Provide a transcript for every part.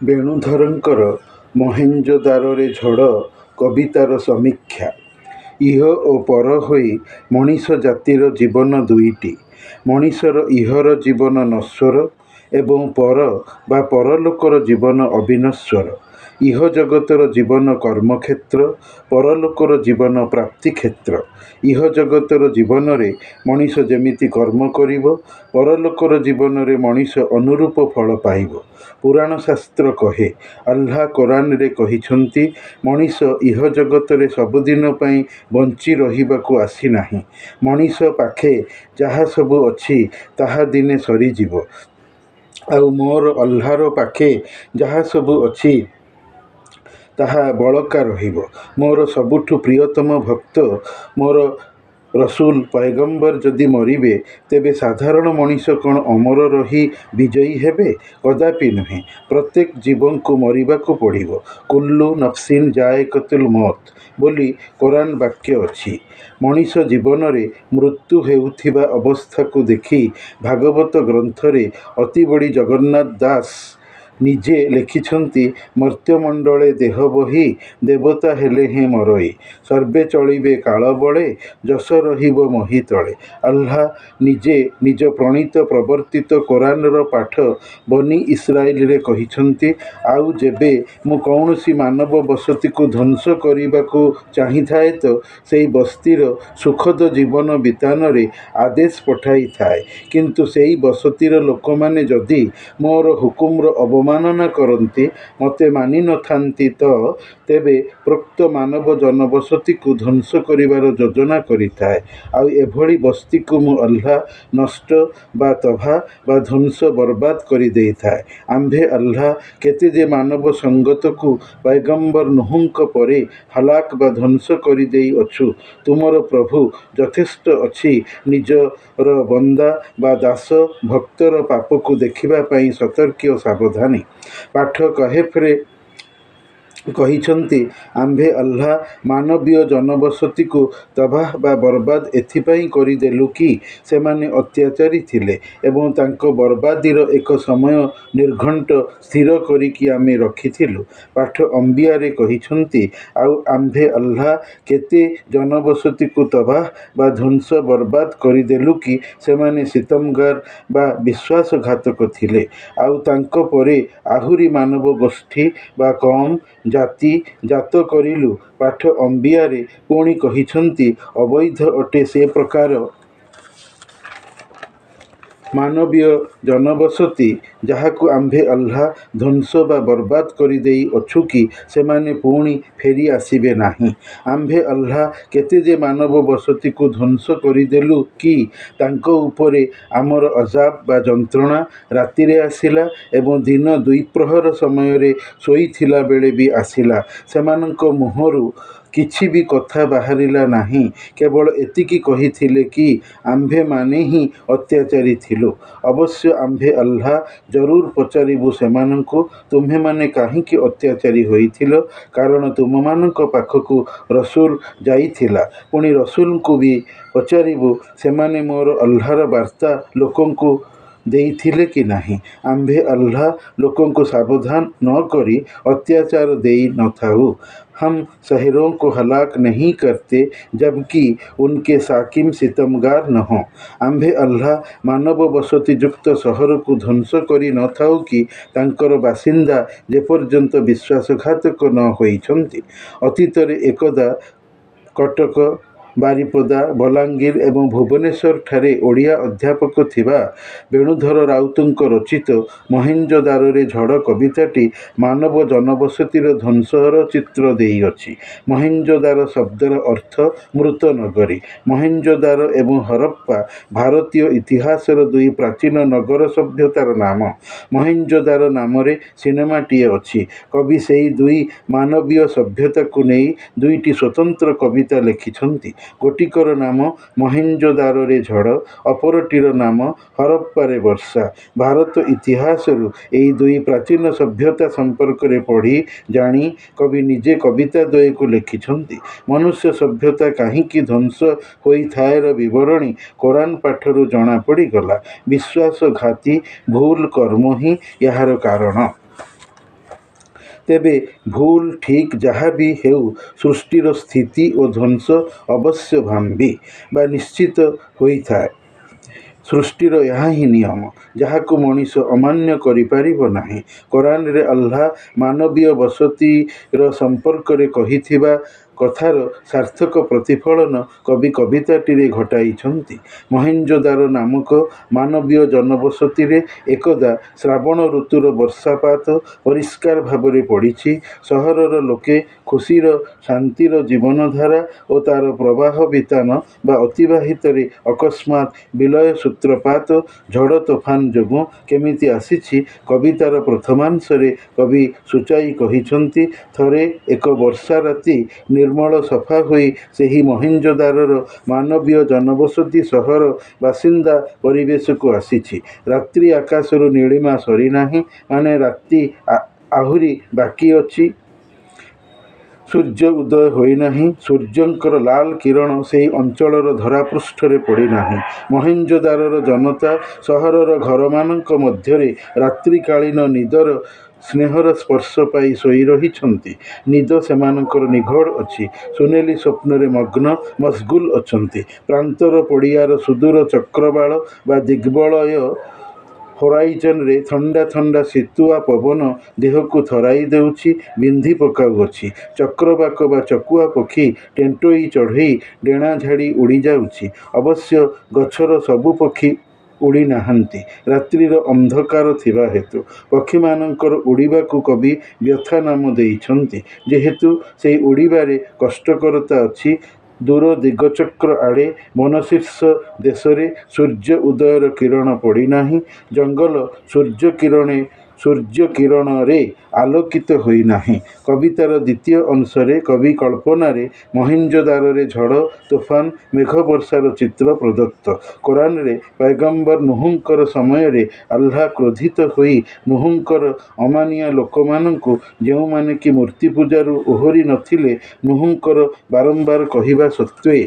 ବେଣୁଧରଙ୍କର ମହେଞ୍ଜୋଦାରୋରେ ଝଡ଼ କବିତାର ସମୀକ୍ଷା। ଇହ ଓ ପର ହୋଇ ମଣିଷ ଜାତିର ଜୀବନ ଦୁଇଟି। ମଣିଷର ଇହର ଜୀବନ ନଶ୍ୱର ଏବଂ ପର ବା ପରଲୋକର ଜୀବନ ଅବିନଶ୍ୱର। ଇହ ଜଗତର ଜୀବନ କର୍ମକ୍ଷେତ୍ର, ପରଲୋକର ଜୀବନ ପ୍ରାପ୍ତିକ୍ଷେତ୍ର। ଇହ ଜଗତର ଜୀବନରେ ମଣିଷ ଯେମିତି କର୍ମ କରିବ, ପରଲୋକର ଜୀବନରେ ମଣିଷ ଅନୁରୂପ ଫଳ ପାଇବ। ପୁରାଣ ଶାସ୍ତ୍ର କହେ, ଆଲ୍ଲାହ କୋରାନରେ କହିଛନ୍ତି, ମଣିଷ ଇହ ଜଗତରେ ସବୁଦିନ ପାଇଁ ବଞ୍ଚି ରହିବାକୁ ଆସିନାହିଁ। ମଣିଷ ପାଖେ ଯାହା ସବୁ ଅଛି ତାହା ଦିନେ ସରିଯିବ। ଆଉ ମୋର ଆଲ୍ଲାହର ପାଖେ ଯାହା ସବୁ ଅଛି ତାହା ବଳକା ରହିବ। ମୋର ସବୁଠୁ ପ୍ରିୟତମ ଭକ୍ତ ମୋର ରସୁଲ ପୟଗମ୍ବର ଯଦି ମରିବେ, ତେବେ ସାଧାରଣ ମଣିଷ କ'ଣ ଅମର ରହି ବିଜୟୀ ହେବେ? କଦାପି ନୁହେଁ। ପ୍ରତ୍ୟେକ ଜୀବଙ୍କୁ ମରିବାକୁ ପଡ଼ିବ। କୁଲ୍ଲୁ ନଫ୍ସିନ୍ ଜାଏକତୁଲ ମୌତ ବୋଲି କୋରାନ ବାକ୍ୟ ଅଛି। ମଣିଷ ଜୀବନରେ ମୃତ୍ୟୁ ହେଉଥିବା ଅବସ୍ଥାକୁ ଦେଖି ଭାଗବତ ଗ୍ରନ୍ଥରେ ଅତିବଡ଼ି ଜଗନ୍ନାଥ ଦାସ ନିଜେ ଲେଖିଛନ୍ତି, ମର୍ତ୍ତ୍ୟମଣ୍ଡଳେ ଦେହ ବହି ଦେବତା ହେଲେ ହେଁ ମରଇ। ସର୍ବେ ଚଳିବେ କାଳ ବଳେ ଯଶ ରହିବ ମହି ତଳେ। ଆଲ୍ଲାହ ନିଜେ ନିଜ ପ୍ରଣୀତ ପ୍ରବର୍ତ୍ତିତ କୋରାନର ପାଠ ବନି ଇସ୍ରାଏଲରେ କହିଛନ୍ତି, ଆଉ ଯେବେ ମୁଁ କୌଣସି ମାନବ ବସତିକୁ ଧ୍ୱଂସ କରିବାକୁ ଚାହିଁଥାଏ ତ ସେହି ବସ୍ତିର ସୁଖଦ ଜୀବନ ବିତାନରେ ଆଦେଶ ପଠାଇଥାଏ। କିନ୍ତୁ ସେହି ବସତିର ଲୋକମାନେ ଯଦି ମୋର ହୁକୁମର ଅବମାନନା କରନ୍ତି, ମୋତେ ମାନି ନଥାନ୍ତି ତ ତେବେ ପ୍ରୋକ୍ତ ମାନବ ଜନବସତିକୁ ଧ୍ୱଂସ କରିବାର ଯୋଜନା କରିଥାଏ। ଆଉ ଏଭଳି ବସ୍ତିକୁ ମୁଁ ଆଲ୍ଲାହ ନଷ୍ଟ ବା ତବାହ ବା ଧ୍ୱଂସ ବରବାଦ କରିଦେଇଥାଏ। ଆମ୍ଭେ ଆଲ୍ଲାହ କେତେ ଯେ ମାନବ ସଙ୍ଗତକୁ ପୟଗମ୍ବର ନୂହଙ୍କ ପରେ ହାଲାକ ବା ଧ୍ୱଂସ କରିଦେଇଅଛୁ। ତୁମର ପ୍ରଭୁ ଯଥେଷ୍ଟ ଅଛି ନିଜର ବନ୍ଦା ବା ଦାସ ଭକ୍ତର ପାପକୁ ଦେଖିବା ପାଇଁ ସତର୍କୀ ଓ ସାବଧାନୀ। ପାଠ କାହେଫରେ କହିଛନ୍ତି, ଆମ୍ଭେ ଆଲ୍ଲାହ ମାନବୀୟ ଜନବସତିକୁ ତବାହ ବା ବରବାଦ ଏଥିପାଇଁ କରିଦେଲୁ କି ସେମାନେ ଅତ୍ୟାଚାରୀ ଥିଲେ ଏବଂ ତାଙ୍କ ବରବାଦୀର ଏକ ସମୟ ନିର୍ଘଣ୍ଟ ସ୍ଥିର କରିକି ଆମେ ରଖିଥିଲୁ। ପାଠ ଅମ୍ବିୟାରେ କହିଛନ୍ତି, ଆଉ ଆମ୍ଭେ ଆଲ୍ଲାହ କେତେ ଜନବସତିକୁ ତବାହ ବା ଧ୍ୱଂସ ବରବାଦ କରିଦେଲୁ କି ସେମାନେ ସିତମଗାର ବା ବିଶ୍ୱାସଘାତକ ଥିଲେ। ଆଉ ତାଙ୍କ ପରେ ଆହୁରି ମାନବ ଗୋଷ୍ଠୀ ବା କୌମ ଜାତି ଜାତ କରିଲୁ। ପାଠ ଅମ୍ବିୟାରେ ପୁଣି କହିଛନ୍ତି, ଅବୈଧ ଅଟେ ସେ ପ୍ରକାର ମାନବୀୟ ଜନବସତି ଯାହାକୁ ଆମ୍ଭେ ଆଲ୍ଲାହ ଧ୍ୱଂସ ବା ବରବାଦ କରିଦେଇଅଛୁ କି ସେମାନେ ପୁଣି ଫେରି ଆସିବେ ନାହିଁ। ଆମ୍ଭେ ଆଲ୍ଲାହ କେତେ ଯେ ମାନବ ବସତିକୁ ଧ୍ୱଂସ କରିଦେଲୁ କି ତାଙ୍କ ଉପରେ ଆମର ଅଜାବ ବା ଯନ୍ତ୍ରଣା ରାତିରେ ଆସିଲା ଏବଂ ଦିନ ଦ୍ୱିପ୍ରହର ସମୟରେ ଶୋଇଥିଲା ବେଳେ ବି ଆସିଲା। ସେମାନଙ୍କ ମୁହଁରୁ କିଛି ବି କଥା ବାହାରିଲା ନାହିଁ, କେବଳ ଏତିକି କହିଥିଲେ କି ଆମ୍ଭେମାନେ ହିଁ ଅତ୍ୟାଚାରୀ ଥିଲୁ। ଅବଶ୍ୟ ଆମ୍ଭେ ଆଲ୍ଲାହ ଜରୁର ପଚାରିବୁ ସେମାନଙ୍କୁ, ତୁମ୍ଭେମାନେ କାହିଁକି ଅତ୍ୟାଚାରୀ ହୋଇଥିଲ? କାରଣ ତୁମମାନଙ୍କ ପାଖକୁ ରସୁଲ ଯାଇଥିଲା। ପୁଣି ରସୁଲଙ୍କୁ ବି ପଚାରିବୁ, ସେମାନେ ମୋର ଆଲ୍ଲାହର ବାର୍ତ୍ତା ଲୋକଙ୍କୁ ଦେଇଥିଲେ କି ନାହିଁ? ଆମ୍ଭେ ଆଲ୍ଲାହ ଲୋକଙ୍କୁ ସାବଧାନ ନ କରି ଅତ୍ୟାଚାର ଦେଇ ନଥାଉ। हम शहरों को हलाक नहीं करते जबकि उनके साकिम सितमगार न हों। ଆମ୍ଭେ ଆଲ୍ଲାହ ମାନବ ବସତିଯୁକ୍ତ ସହରକୁ ଧ୍ୱଂସ କରି ନଥାଉ କି ତାଙ୍କର ବାସିନ୍ଦା ଯେପର୍ଯ୍ୟନ୍ତ ବିଶ୍ୱାସଘାତକ ନ ହୋଇଛନ୍ତି। ଅତୀତରେ ଏକଦା କଟକ, ବାରିପଦା, ବଲାଙ୍ଗୀର ଏବଂ ଭୁବନେଶ୍ୱରଠାରେ ଓଡ଼ିଆ ଅଧ୍ୟାପକ ଥିବା ବେଣୁଧର ରାଉତଙ୍କ ରଚିତ ମହେଞ୍ଜୋଦାରୋରେ ଝଡ଼ କବିତାଟି ମାନବ ଜନବସତିର ଧ୍ୱଂସର ଚିତ୍ର ଦେଇଅଛି। ମହେଞ୍ଜୋଦାରୋ ଶବ୍ଦର ଅର୍ଥ ମୃତ ନଗରୀ। ମହେଞ୍ଜୋଦାରୋ ଏବଂ ହରପ୍ପା ଭାରତୀୟ ଇତିହାସର ଦୁଇ ପ୍ରାଚୀନ ନଗର ସଭ୍ୟତାର ନାମ। ମହେଞ୍ଜୋଦାରୋ ନାମରେ ସିନେମାଟିଏ ଅଛି। କବି ସେହି ଦୁଇ ମାନବୀୟ ସଭ୍ୟତାକୁ ନେଇ ଦୁଇଟି ସ୍ୱତନ୍ତ୍ର କବିତା ଲେଖିଛନ୍ତି। ଗୋଟିକର ନାମ ମହେଞ୍ଜୋଦାରୋରେ ଝଡ଼, ଅପରଟିର ନାମ ହରପ୍ପାରେ ବର୍ଷା। ଭାରତ ଇତିହାସରୁ ଏହି ଦୁଇ ପ୍ରାଚୀନ ସଭ୍ୟତା ସମ୍ପର୍କରେ ପଢ଼ି ଜାଣି କବି ନିଜେ କବିତା ଦ୍ୱୟକୁ ଲେଖିଛନ୍ତି। ମନୁଷ୍ୟ ସଭ୍ୟତା କାହିଁକି ଧ୍ୱଂସ ହୋଇଥାଏର ବିବରଣୀ କୋରାନ ପାଠରୁ ଜଣାପଡ଼ିଗଲା। ବିଶ୍ୱାସଘାତୀ ଭୁଲ କର୍ମ ହିଁ ଏହାର କାରଣ। ତେବେ ଭୁଲ ଠିକ୍ ଯାହା ବି ହେଉ ସୃଷ୍ଟିର ସ୍ଥିତି ଓ ଧ୍ୱଂସ ଅବଶ୍ୟ ଭାମ୍ବି ବା ନିଶ୍ଚିତ ହୋଇଥାଏ। ସୃଷ୍ଟିର ଏହା ହିଁ ନିୟମ, ଯାହାକୁ ମଣିଷ ଅମାନ୍ୟ କରିପାରିବ ନାହିଁ। କୋରାନରେ ଆଲ୍ଲାହ ମାନବୀୟ ବସତିର ସମ୍ପର୍କରେ କହିଥିବା କଥାର ସାର୍ଥକ ପ୍ରତିଫଳନ କବି କବିତାଟିରେ ଘଟାଇଛନ୍ତି। ମହେଞ୍ଜୋଦାରୋ ନାମକ ମାନବୀୟ ଜନବସତିରେ ଏକଦା ଶ୍ରାବଣ ଋତୁର ବର୍ଷାପାତ ପରିଷ୍କାର ଭାବରେ ପଡ଼ିଛି। ସହରର ଲୋକେ ଖୁସିର ଶାନ୍ତିର ଜୀବନଧାରା ଓ ତାର ପ୍ରବାହ ବିତାନ ବା ଅତିବାହିତରେ ଅକସ୍ମାତ୍ ବିଲୟ ସୂତ୍ରପାତ ଝଡ଼ ତୋଫାନ ଯୋଗୁଁ କେମିତି ଆସିଛି, କବିତାର ପ୍ରଥମାଂଶରେ କବି ସୂଚାଇ କହିଛନ୍ତି। ଥରେ ଏକ ବର୍ଷା ରାତି ନିର୍ମଳ ସଫା ହୋଇ ସେହି ମହେଞ୍ଜୋଦାରୋର ମାନବୀୟ ଜନବସତି ସହର ବାସିନ୍ଦା ପରିବେଶକୁ ଆସିଛି। ରାତ୍ରି ଆକାଶରୁ ନୀଳିମା ସରିନାହିଁ, ମାନେ ରାତି ଆହୁରି ବାକି ଅଛି। ସୂର୍ଯ୍ୟ ଉଦୟ ହୋଇନାହିଁ। ସୂର୍ଯ୍ୟଙ୍କର ଲାଲ କିରଣ ସେହି ଅଞ୍ଚଳର ଧରାପୃଷ୍ଠରେ ପଡ଼ିନାହିଁ। ମହେଞ୍ଜୋଦାରୋର ଜନତା ସହରର ଘରମାନଙ୍କ ମଧ୍ୟରେ ରାତ୍ରିକାଳୀନ ନିଦର ସ୍ନେହର ସ୍ପର୍ଶ ପାଇ ଶୋଇ ରହିଛନ୍ତି। ନିଦ ସେମାନଙ୍କର ନିଘୋଡ଼ ଅଛି। ସୁନେଲି ସ୍ୱପ୍ନରେ ମଗ୍ନ ମସଗୁଲ ଅଛନ୍ତି। ପ୍ରାନ୍ତର ପଡ଼ିଆର ସୁଦୂର ଚକ୍ରବାଳ ବା ଦିଗ୍ବଳୟ ହୋରାଇଜନରେ ଥଣ୍ଡା ଥଣ୍ଡା ଶୀତୁଆ ପବନ ଦେହକୁ ଥରାଇ ଦେଉଛି, ବିନ୍ଧି ପକାଉଅଛି। ଚକ୍ରବାକ ବା ଚକୁଆ ପକ୍ଷୀ ଟେଣ୍ଟୋଇ ଚଢ଼େଇ ଡେଣା ଝାଡ଼ି ଉଡ଼ିଯାଉଛି। ଅବଶ୍ୟ ଗଛର ସବୁ ପକ୍ଷୀ ଉଡ଼ି ନାହାନ୍ତି, ରାତ୍ରିର ଅନ୍ଧକାର ଥିବା ହେତୁ। ପକ୍ଷୀମାନଙ୍କର ଉଡ଼ିବାକୁ କବି ବ୍ୟଥା ନାମ ଦେଇଛନ୍ତି, ଯେହେତୁ ସେହି ଉଡ଼ିବାରେ କଷ୍ଟକରତା ଅଛି। ଦୂର ଦିଗଚକ୍ର ଆଡ଼େ ବନଶୀର୍ଷ ଦେଶରେ ସୂର୍ଯ୍ୟ ଉଦୟର କିରଣ ପଡ଼ିନାହିଁ। ଜଙ୍ଗଲ ସୂର୍ଯ୍ୟକିରଣରେ ଆଲୋକିତ ହୋଇନାହିଁ। କବିତାର ଦ୍ୱିତୀୟ ଅଂଶରେ କବି କଳ୍ପନାରେ ମହେଞ୍ଜୋଦାରୋରେ ଝଡ଼ ତୋଫାନ ମେଘବର୍ଷାର ଚିତ୍ର ପ୍ରଦତ୍ତ। କୋରାନରେ ପୈଗମ୍ବର ନୂହଙ୍କର ସମୟରେ ଆଲ୍ଲାହ କ୍ରୋଧିତ ହୋଇ ନୂହଙ୍କର ଅମାନିଆ ଲୋକମାନଙ୍କୁ, ଯେଉଁମାନେ କି ମୂର୍ତ୍ତି ପୂଜାରୁ ଓହରି ନଥିଲେ, ନୂହଙ୍କର ବାରମ୍ବାର କହିବା ସତ୍ତ୍ୱେ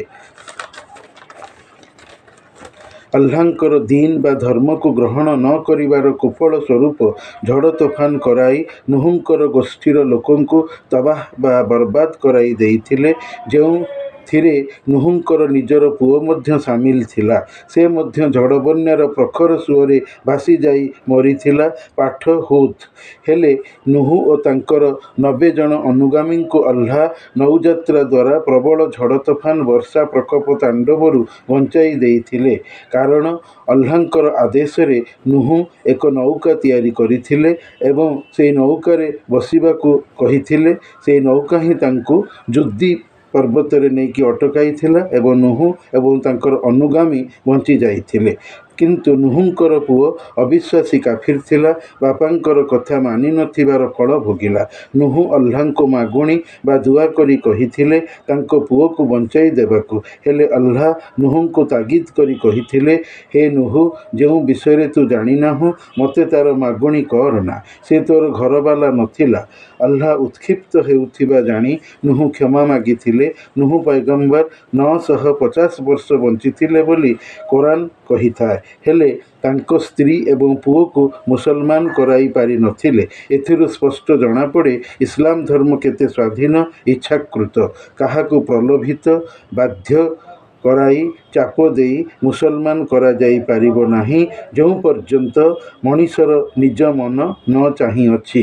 ଆଲ୍ଲାହଙ୍କର ଦୀନ୍ ବା ଧର୍ମକୁ ଗ୍ରହଣ ନ କରିବାର କୁଫଳ ସ୍ୱରୂପ ଝଡ଼ ତୋଫାନ କରାଇ ନୂହଙ୍କର ଗୋଷ୍ଠୀର ଲୋକଙ୍କୁ ତବାହ ବା ବରବାଦ କରାଇ ଦେଇଥିଲେ, ଯେଉଁଥିରେ ନୂହଙ୍କର ନିଜର ପୁଅ ମଧ୍ୟ ସାମିଲ ଥିଲା। ସେ ମଧ୍ୟ ଝଡ଼ ବନ୍ୟାର ପ୍ରଖର ସୁଅରେ ଭାସିଯାଇ ମରିଥିଲା। ପାଠ ହୁଦ୍। ହେଲେ ନୂହ ଓ ତାଙ୍କର 90 ଜଣ ଅନୁଗାମୀଙ୍କୁ ଆଲ୍ଲାହ ନୌଯାତ୍ରା ଦ୍ୱାରା ପ୍ରବଳ ଝଡ଼ ତୋଫାନ ବର୍ଷା ପ୍ରକୋପ ତାଣ୍ଡବରୁ ବଞ୍ଚାଇ ଦେଇଥିଲେ, କାରଣ ଆଲ୍ଲାହଙ୍କର ଆଦେଶରେ ନୂହ ଏକ ନୌକା ତିଆରି କରିଥିଲେ ଏବଂ ସେହି ନୌକାରେ ବସିବାକୁ କହିଥିଲେ। ସେହି ନୌକା ହିଁ ତାଙ୍କୁ ଜୁଦି ପର୍ବତରେ ନେଇକି ଅଟକାଇଥିଲା ଏବଂ ନୂହ ଏବଂ ତାଙ୍କର ଅନୁଗାମୀ ବଞ୍ଚି ଯାଇଥିଲେ। କିନ୍ତୁ ନୂହଙ୍କର ପୁଅ ଅବିଶ୍ୱାସୀ କାଫିର ଥିଲା, ବାପାଙ୍କର କଥା ମାନି ନଥିବାର ଫଳ ଭୋଗିଲା। ନୂହ ଆଲ୍ଲାହଙ୍କୁ ମାଗୁଣି ବା ଦୁଆ କରି କହିଥିଲେ ତାଙ୍କ ପୁଅକୁ ବଞ୍ଚାଇ ଦେବାକୁ। ହେଲେ ଆଲ୍ଲାହ ନୂହଙ୍କୁ ତାଗିଦ କରି କହିଥିଲେ, ହେ ନୂହ, ଯେଉଁ ବିଷୟରେ ତୁ ଜାଣିନାହୁଁ, ମୋତେ ତାର ମାଗୁଣି କରନା। ସେ ତୋର ଘରବାଲା ନଥିଲା। ଆଲ୍ଲାହ ଉତ୍କ୍ଷିପ୍ତ ହେଉଥିବା ଜାଣି ନୂହ କ୍ଷମା ମାଗିଥିଲେ। ନୂହ ପୈଗମ୍ବର 950 ବର୍ଷ ବଞ୍ଚିଥିଲେ ବୋଲି କୋରାନ କହିଥାଏ, ହେଲେ ତାଙ୍କ ସ୍ତ୍ରୀ ଏବଂ ପୁଅକୁ ମୁସଲମାନ କରାଇ ପାରି ନଥିଲେ। ଏଥିରୁ ସ୍ପଷ୍ଟ ଜଣାପଡ଼େ ଇସଲାମ ଧର୍ମ କେତେ ସ୍ୱାଧୀନ, ଇଚ୍ଛାକୃତ। କାହାକୁ ପ୍ରଲୋଭିତ, ବାଧ୍ୟ କରାଇ, ଚାପ ଦେଇ ମୁସଲମାନ କରାଯାଇ ପାରିବ ନାହିଁ, ଯେଉଁ ପର୍ଯ୍ୟନ୍ତ ମଣିଷର ନିଜ ମନ ନ ଚାହିଁଅଛି।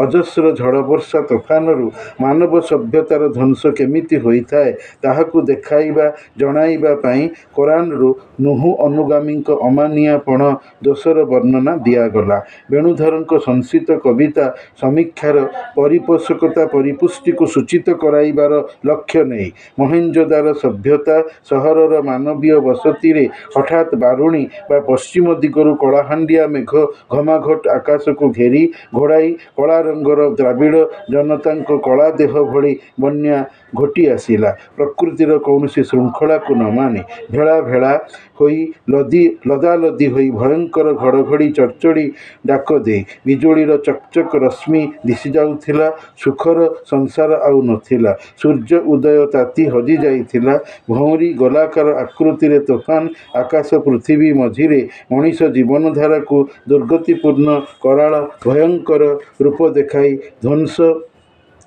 ଅଜସ୍ର ଝଡ଼ ବର୍ଷା ତୋଫାନରୁ ମାନବ ସଭ୍ୟତାର ଧ୍ୱଂସ କେମିତି ହୋଇଥାଏ, ତାହାକୁ ଦେଖାଇବା ଜଣାଇବା ପାଇଁ କୋରାନରୁ ନୂହ ଅନୁଗାମୀଙ୍କ ଅମାନିଆପଣ ଦୋଷର ବର୍ଣ୍ଣନା ଦିଆଗଲା। ବେଣୁଧରଙ୍କ ସଂଶିତ କବିତା ସମୀକ୍ଷାର ପରିପୋଷକତା ପରିପୁଷ୍ଟିକୁ ସୂଚିତ କରାଇବାର ଲକ୍ଷ୍ୟ ନେଇ ମହେଞ୍ଜୋଦାରୋ ସଭ୍ୟତା ସହରର ମାନବୀୟ ବସତିରେ ହଠାତ୍ ବାରୁଣୀ ବା ପଶ୍ଚିମ ଦିଗରୁ କଳାହାଣ୍ଡିଆ ମେଘ ଘମାଘୋଟ ଆକାଶକୁ ଘେରି ଘୋଡ଼ାଇ କଳା ରଙ୍ଗର ଦ୍ରାବିଡ଼ ଜନତାଙ୍କ କଳା ଦେହ ଭଳି ବନ୍ୟା ଘୋଟି ଆସିଲା। ପ୍ରକୃତିର କୌଣସି ଶୃଙ୍ଖଳାକୁ ନ ମାନି ଭେଳା ଭେଳା ହୋଇ ଲଦାଲଦି ହୋଇ ଭୟଙ୍କର ଘଡ଼ଘଡ଼ି ଚଡ଼ଚଡ଼ି ଡାକ ଦେଇ ବିଜୁଳିର ଚକଚକ ରଶ୍ମି ଦିଶିଯାଉଥିଲା। ସୁଖର ସଂସାର ଆଉ ନଥିଲା। ସୂର୍ଯ୍ୟ ଉଦୟ ତାତି ହଜିଯାଇଥିଲା। ଭଉଁରୀ ଗଲା ଗୋଲାକାର ଆକୃତିରେ ତୋଫାନ ଆକାଶ ପୃଥିବୀ ମଝିରେ ମଣିଷ ଜୀବନଧାରାକୁ ଦୁର୍ଗତିପୂର୍ଣ୍ଣ କରାଳ ଭୟଙ୍କର ରୂପ ଦେଖାଇ ଧ୍ୱଂସ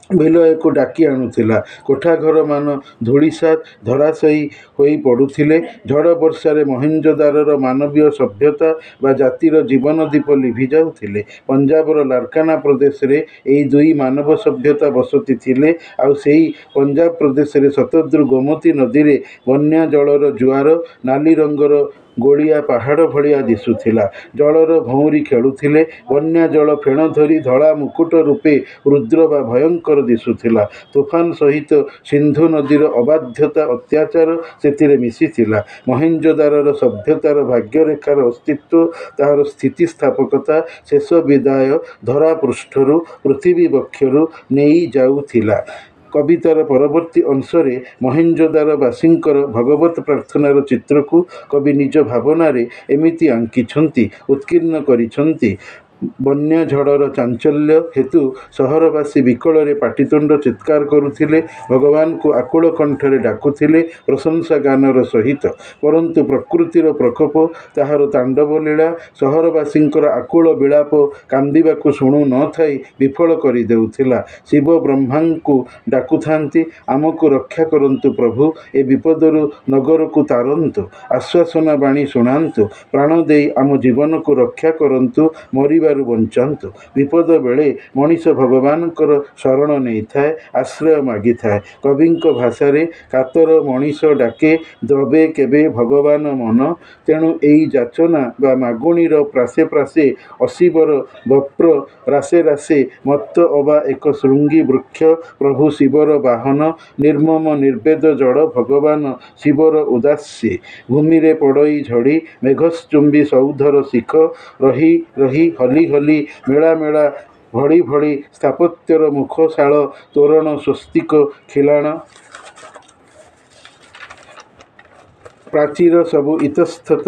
ବିଲୟକୁ ଡାକି ଆଣୁଥିଲା। କୋଠାଘରମାନ ଧୂଳିସାତ୍ ଧରାଶାୟୀ ହୋଇ ପଡ଼ୁଥିଲେ। ଝଡ଼ ବର୍ଷାରେ ମହେଞ୍ଜୋଦାରୋର ମାନବୀୟ ସଭ୍ୟତା ବା ଜାତିର ଜୀବନ ଦୀପ ଲିଭି ଯାଉଥିଲେ। ପଞ୍ଜାବର ଲାରକାନା ପ୍ରଦେଶରେ ଏହି ଦୁଇ ମାନବ ସଭ୍ୟତା ବସତି ଥିଲେ। ଆଉ ସେହି ପଞ୍ଜାବ ପ୍ରଦେଶରେ ଶତଦ୍ରୁ ଗୋମତୀ ନଦୀରେ ବନ୍ୟା ଜଳର ଜୁଆର ନାଲି ରଙ୍ଗର ଗୋଳିଆ ପାହାଡ଼ ଭଳିଆ ଦିଶୁଥିଲା। ଜଳର ଭଉଁରୀ ଖେଳୁଥିଲେ। ବନ୍ୟା ଜଳ ଫେଣ ଧରି ଧଳା ମୁକୁଟ ରୂପେ ରୁଦ୍ର ବା ଭୟଙ୍କର ଦିଶୁଥିଲା। ତୋଫାନ ସହିତ ସିନ୍ଧୁ ନଦୀର ଅବାଧ୍ୟତା ଅତ୍ୟାଚାର ସେଥିରେ ମିଶିଥିଲା। ମହେଞ୍ଜୋଦାରୋର ସଭ୍ୟତାର ଭାଗ୍ୟରେଖାର ଅସ୍ତିତ୍ୱ, ତାହାର ସ୍ଥିତିସ୍ଥାପକତା ଶେଷ ବିଦାୟ ଧରାପୃଷ୍ଠରୁ ପୃଥିବୀ ବକ୍ଷରୁ ନେଇଯାଉଥିଲା। କବିତାର ପରବର୍ତ୍ତୀ ଅଂଶରେ ମହେଞ୍ଜୋଦାରୋବାସୀଙ୍କର ଭଗବତ ପ୍ରାର୍ଥନାର ଚିତ୍ରକୁ କବି ନିଜ ଭାବନାରେ ଏମିତି ଆଙ୍କିଛନ୍ତି, ଉତ୍କୀର୍ଣ୍ଣ କରିଛନ୍ତି। ବନ୍ୟା ଝଡ଼ର ଚାଞ୍ଚଲ୍ୟ ହେତୁ ସହରବାସୀ ବିକଳରେ ପାଟିତୁଣ୍ଡ ଚିତ୍କାର କରୁଥିଲେ, ଭଗବାନଙ୍କୁ ଆକୁଳ କଣ୍ଠରେ ଡାକୁଥିଲେ ପ୍ରଶଂସା ଗାନର ସହିତ। ପରନ୍ତୁ ପ୍ରକୃତିର ପ୍ରକୋପ, ତାହାର ତାଣ୍ଡବ ଲୀଳା ସହରବାସୀଙ୍କର ଆକୁଳ ବିଳାପ କାନ୍ଦିବାକୁ ଶୁଣୁ ନ ଥାଇ ବିଫଳ କରିଦେଉଥିଲା। ଶିବ ବ୍ରହ୍ମାଙ୍କୁ ଡାକୁଥାନ୍ତି, ଆମକୁ ରକ୍ଷା କରନ୍ତୁ ପ୍ରଭୁ, ଏ ବିପଦରୁ ନଗରକୁ ତାରନ୍ତୁ, ଆଶ୍ୱାସନା ବାଣୀ ଶୁଣାନ୍ତୁ, ପ୍ରାଣ ଦେଇ ଆମ ଜୀବନକୁ ରକ୍ଷା କରନ୍ତୁ, ମରିବାରୁ ବଞ୍ଚାନ୍ତୁ। ବିପଦ ବେଳେ ମଣିଷ ଭଗବାନଙ୍କର ଶରଣ ନେଇଥାଏ, ଆଶ୍ରୟ ମାଗିଥାଏ। କବିଙ୍କ ଭାଷାରେ କାତର ମଣିଷ ଡାକେ, ଦ୍ରବେ କେବେ ଭଗବାନ ମନ। ତେଣୁ ଏଇ ଯାଚନା ବା ମାଗୁଣିର ପ୍ରାସେ ପ୍ରାସେ ଅଶୀବର ବପ୍ର ରାସେ ରାସେ ମତ୍ତ ଅବା ଏକ ଶୃଙ୍ଗୀ ବୃକ୍ଷ ପ୍ରଭୁ ଶିବର ବାହନ। ନିର୍ମମ ନିର୍ବେଦ ଜଡ଼ ଭଗବାନ ଶିବର ଉଦାସ୍ୟେ। ଭୂମିରେ ପଡ଼ଇ ଝଡ଼ି ମେଘଶ୍ଚୁମ୍ବୀ ସୌଧର ଶିଖ। ରହି ରହି ହଲି ହଲି ମେଳା ମେଳା ଭଳି ଭଳି ସ୍ଥାପତ୍ୟର ମୁଖଶାଳ ତୋରଣ ସ୍ୱସ୍ତିକ ଖିଲାଣ। ପ୍ରାଚୀର ସବୁ ଇତସ୍ତତ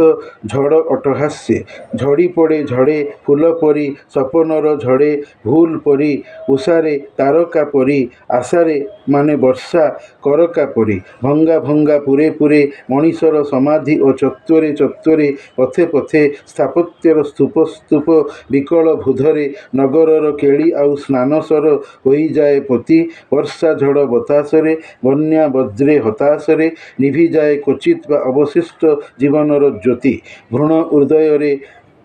ଝଡ଼ ଅଟ୍ଟହାସ୍ୟେ। ଝଡ଼ି ପଡ଼େ ଝଡ଼େ ଫୁଲ ପରି, ସପନର ଝଡ଼େ ଭୁଲ ପରି, ଉଷାରେ ତାରକା ପରି, ଆଶାରେ ମାନେ ବର୍ଷା କରକା ପରି। ଭଙ୍ଗା ଭଙ୍ଗା ପୁରେ ପୁରେ ମଣିଷର ସମାଧି ଓ ଚତ୍ୱରେ ଚତ୍ୱରେ ପଥେ ପଥେ ସ୍ଥାପତ୍ୟର ସ୍ତୂପ ସ୍ତୂପ ବିକଳ ଭୂଧରେ ନଗରର କେଳି ଆଉ ସ୍ନାନସର ହୋଇଯାଏ ପୋତି। ବର୍ଷା ଝଡ଼ ବତାସରେ, ବନ୍ୟା ବଜ୍ରେ ହତାଶରେ ନିଭିଯାଏ କ୍ୱଚିତ୍ ବା ଅବଶିଷ୍ଟ ଜୀବନର ଜ୍ୟୋତି। ଭ୍ରୂଣ ହୃଦୟରେ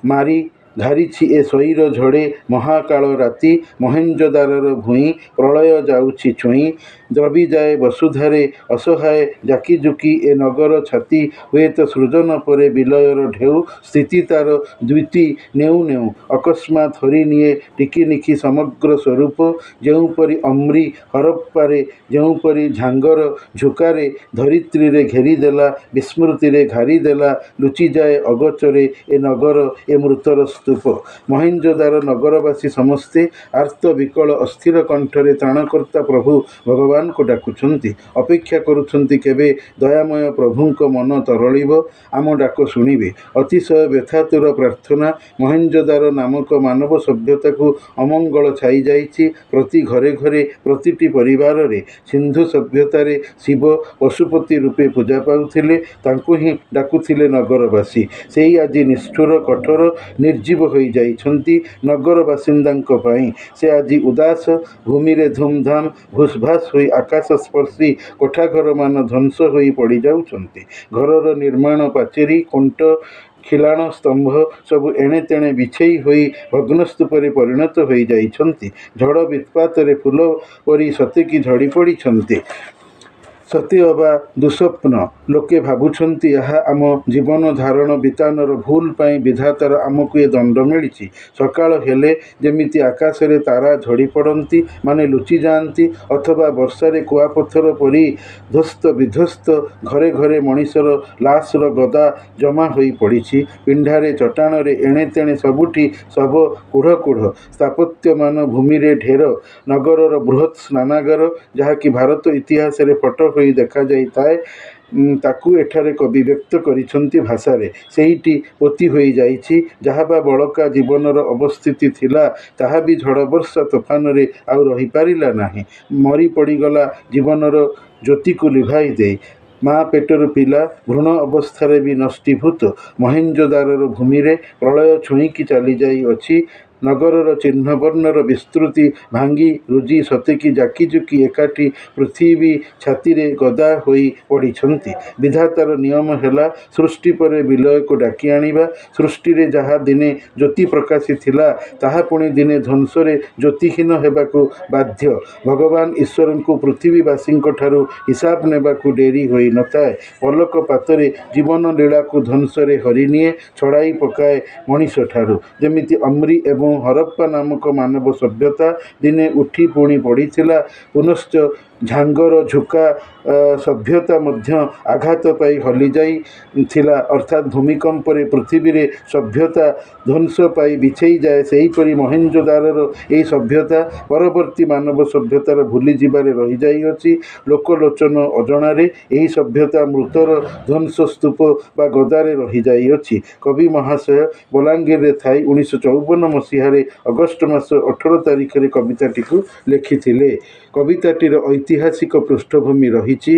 ମାରି ଘାରିଛି ଏ ସ୍ୱୈର ଝଡ଼େ ମହାକାଳ ରାତି। ମହେଞ୍ଜୋଦାରୋର ଭୂଇଁ ପ୍ରଳୟ ଯାଉଛି ଛୁଇଁ, ଦ୍ରବିଯାଏ ବସୁଧାରେ ଅସହାୟ ଜାକିଜୁକି ଏ ନଗର ଛାତି। ହୁଏତ ସୃଜନ ପରେ ବିଲୟର ଢେଉ, ସ୍ଥିତି ତାର ଦ୍ୟୁତି ନେଉ ନେଉ ଅକସ୍ମାତ୍ ହରିନିଏ ଟିକିନିଖି ସମଗ୍ର ସ୍ୱରୂପ। ଯେଉଁପରି ଅମ୍ରି ହରପ୍ପାରେ, ଯେଉଁପରି ଝାଙ୍ଗର ଝୁକାରେ ଧରିତ୍ରୀରେ ଘେରିଦେଲା, ବିସ୍ମୃତିରେ ଘାରିଦେଲା, ଲୁଚିଯାଏ ଅଗୋଚରେ ଏ ନଗର, ଏ ମୃତର ସ୍ତୂପ। ମହେଞ୍ଜୋଦାରୋ ନଗରବାସୀ ସମସ୍ତେ ଆର୍ତ୍ତ ବିକଳ ଅସ୍ଥିର କଣ୍ଠରେ ତ୍ରାଣକର୍ତ୍ତା ପ୍ରଭୁ ଭଗବାନଙ୍କୁ ଡାକୁଛନ୍ତି। ଅପେକ୍ଷା କରୁଛନ୍ତି କେବେ ଦୟାମୟ ପ୍ରଭୁଙ୍କ ମନ ତରଳିବ, ଆମ ଡାକ ଶୁଣିବେ। ଅତିଶୟ ବ୍ୟଥାତୁର ପ୍ରାର୍ଥନା। ମହେଞ୍ଜୋଦାରୋ ନାମକ ମାନବ ସଭ୍ୟତାକୁ ଅମଙ୍ଗଳ ଛାଇଯାଇଛି ପ୍ରତି ଘରେ ଘରେ, ପ୍ରତିଟି ପରିବାରରେ। ସିନ୍ଧୁ ସଭ୍ୟତାରେ ଶିବ ପଶୁପତି ରୂପେ ପୂଜା ପାଉଥିଲେ, ତାଙ୍କୁ ହିଁ ଡାକୁଥିଲେ ନଗରବାସୀ। ସେହି ଆଜି ନିଷ୍ଠୁର କଠୋର ନିର୍ଜୀବ ହୋଇଯାଇଛନ୍ତି ନଗର ବାସିନ୍ଦାଙ୍କ ପାଇଁ। ସେ ଆଜି ଉଦାସ। ଭୂମିରେ ଧୁମ୍ ଧାମ୍ ଭୁସ୍ ଭାସ୍ ହୋଇ ଆକାଶସ୍ପର୍ଶୀ କୋଠାଘରମାନ ଧ୍ୱଂସ ହୋଇ ପଡ଼ିଯାଉଛନ୍ତି। ଘରର ନିର୍ମାଣ ପାଚେରୀ, ଖୁଣ୍ଟ, ଖିଲାଣ, ସ୍ତମ୍ଭ ସବୁ ଏଣେ ତେଣେ ବିଛେଇ ହୋଇ ଭଗ୍ନସ୍ତୂପରେ ପରିଣତ ହୋଇଯାଇଛନ୍ତି। ଝଡ଼ ବିତ୍ପାତରେ ଫୁଲ ପରି ସତେକି ଝଡ଼ି ପଡ଼ିଛନ୍ତି। ସତେ ଅବା ଦୁଃସ୍ୱପ୍ନ। ଲୋକେ ଭାବୁଛନ୍ତି ଏହା ଆମ ଜୀବନ ଧାରଣ ବିତାନର ଭୁଲ ପାଇଁ ବିଧାତାର ଆମକୁ ଏ ଦଣ୍ଡ ମିଳିଛି। ସକାଳ ହେଲେ ଯେମିତି ଆକାଶରେ ତାରା ଝଡ଼ି ପଡ଼ନ୍ତି, ମାନେ ଲୁଚିଯାଆନ୍ତି, ଅଥବା ବର୍ଷାରେ କୁଆପଥର ପରି ଧ୍ୱସ୍ତ ବିଧ୍ୱସ୍ତ। ଘରେ ଘରେ ମଣିଷର ଲାଶର ଗଦା ଜମା ହୋଇ ପଡ଼ିଛି। ପିଣ୍ଡାରେ ଚଟାଣରେ ଏଣେ ତେଣେ ସବୁଠି ଶବ କୁଢ଼ କୁଢ଼। ସ୍ଥାପତ୍ୟମାନ ଭୂମିରେ ଢେର। ନଗରର ବୃହତ୍ ସ୍ନାନାଗାର, ଯାହାକି ଭାରତ ଇତିହାସରେ ଫଟୋ ହୋଇ ଦେଖାଯାଇଥାଏ, ତାକୁ ଏଠାରେ କବି ବ୍ୟକ୍ତ କରିଛନ୍ତି ଭାଷାରେ। ସେଇଟି ପୋତି ହୋଇଯାଇଛି। ଯାହା ବା ବଳକା ଜୀବନର ଅବସ୍ଥିତି ଥିଲା, ତାହା ବି ଝଡ଼ ବର୍ଷା ତୋଫାନରେ ଆଉ ରହିପାରିଲା ନାହିଁ। ମରି ପଡ଼ିଗଲା ଜୀବନର ଜ୍ୟୋତିକୁ ଲିଭାଇ ଦେଇ। ମା ପେଟରୁ ପିଲା ଭ୍ରୂଣ ଅବସ୍ଥାରେ ବି ନଷ୍ଟୀଭୂତ ମହେଞ୍ଜୋଦାରୋର ଭୂମିରେ ପ୍ରଳୟ ଛୁଇଁକି ଚାଲିଯାଇଅଛି। ନଗରର ଚିହ୍ନବର୍ଣ୍ଣର ବିସ୍ତୃତି ଭାଙ୍ଗି ରୁଜି ସତେକି ଜାକିଜୁକି ଏକାଠି ପୃଥିବୀ ଛାତିରେ ଗଦା ହୋଇ ପଡ଼ିଛନ୍ତି। ବିଧାତାର ନିୟମ ହେଲା ସୃଷ୍ଟି ପରେ ବିଲୟକୁ ଡାକି ଆଣିବା। ସୃଷ୍ଟିରେ ଯାହା ଦିନେ ଜ୍ୟୋତି ପ୍ରକାଶିଥିଲା ତାହା ପୁଣି ଦିନେ ଧ୍ୱଂସରେ ଜ୍ୟୋତିହୀନ ହେବାକୁ ବାଧ୍ୟ। ଭଗବାନ ଈଶ୍ୱରଙ୍କୁ ପୃଥିବୀବାସୀଙ୍କଠାରୁ ହିସାବ ନେବାକୁ ଡେରି ହୋଇ ନଥାଏ। ପଲକ ପାତରେ ଜୀବନ ଲୀଳାକୁ ଧ୍ୱଂସରେ ହରିନିଏ, ଛଡ଼ାଇ ପକାଏ ମଣିଷଠାରୁ। ଯେମିତି ଅମ୍ରି ଏବଂ ହରପ୍ପା ନାମକ ମାନବ ସଭ୍ୟତା ଦିନେ ଉଠି ପୁଣି ପଡ଼ିଥିଲା, ପୁନଶ୍ଚ ଝାଙ୍ଗର ଝୁକା ସଭ୍ୟତା ମଧ୍ୟ ଆଘାତ ପାଇ ହଲିଯାଇଥିଲା, ଅର୍ଥାତ୍ ଭୂମିକମ୍ପରେ ପୃଥିବୀରେ ସଭ୍ୟତା ଧ୍ୱଂସ ପାଇ ବିଛେଇଯାଏ। ସେହିପରି ମହେଞ୍ଜୋଦାରୋର ଏହି ସଭ୍ୟତା ପରବର୍ତ୍ତୀ ମାନବ ସଭ୍ୟତାର ଭୁଲିଯିବାରେ ରହିଯାଇଅଛି। ଲୋକଲୋଚନ ଅଜଣାରେ ଏହି ସଭ୍ୟତା ମୃତର ଧ୍ୱଂସସ୍ତୂପ ବା ଗଦାରେ ରହିଯାଇଅଛି। କବି ମହାଶୟ ବଲାଙ୍ଗୀରରେ ଥାଇ 1954 ମସିହାରେ ଅଗଷ୍ଟ ମାସ 18 ତାରିଖରେ କବିତାଟିକୁ ଲେଖିଥିଲେ। କବିତାଟିର ଐତିହାସିକ ପୃଷ୍ଠଭୂମି ରହିଛି।